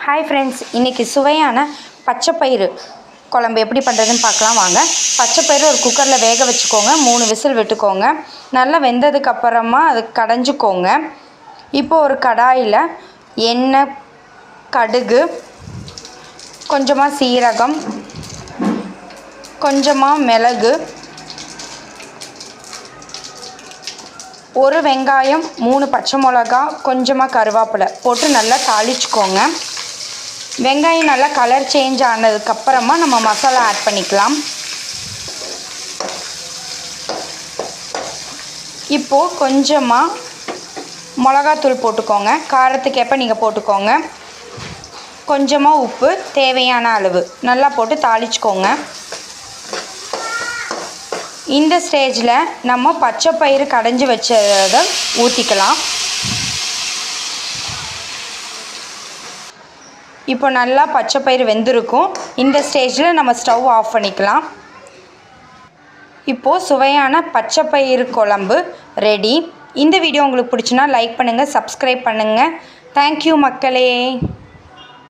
Hi friends, இன்றைக்கி சுவையான பச்சைப்பயிறு குழம்பு எப்படி பண்ணுறதுன்னு பார்க்கலாம் வாங்க. பச்சைப்பயிறு ஒரு குக்கரில் வேக வச்சுக்கோங்க. 3 விசில் விட்டுக்கோங்க. நல்லா வெந்ததுக்கப்புறமா அது கடைஞ்சிக்கோங்க. இப்போது ஒரு கடாயில் எண்ணெய், கடுகு, கொஞ்சமாக சீரகம், கொஞ்சமாக மிளகு, ஒரு வெங்காயம், 3 பச்சை மிளகா, கொஞ்சமாக கருவேப்பிலை போட்டு நல்லா தாளிச்சுக்கோங்க. வெங்காயம் நல்லா கலர் சேஞ்ச் ஆனதுக்கப்புறமா நம்ம மசாலா ஆட் பண்ணிக்கலாம். இப்போது கொஞ்சமாக மிளகாத்தூள் போட்டுக்கோங்க. காரத்துக்கேற்ப நீங்கள் போட்டுக்கோங்க. கொஞ்சமாக உப்பு தேவையான அளவு நல்லா போட்டு தாளிச்சுக்கோங்க. இந்த ஸ்டேஜில் நம்ம பச்சைப்பயிறு கடைஞ்சி வச்சதை ஊற்றிக்கலாம். இப்போ நல்லா பச்சைப்பயிறு வெந்திருக்கும். இந்த ஸ்டேஜில் நம்ம ஸ்டவ் ஆஃப் பண்ணிக்கலாம். இப்போது சுவையான பச்சைப்பயிறு குழம்பு ரெடி. இந்த வீடியோ உங்களுக்கு பிடிச்சுன்னா லைக் பண்ணுங்கள், சப்ஸ்கிரைப் பண்ணுங்கள். தேங்க்யூ மக்களே.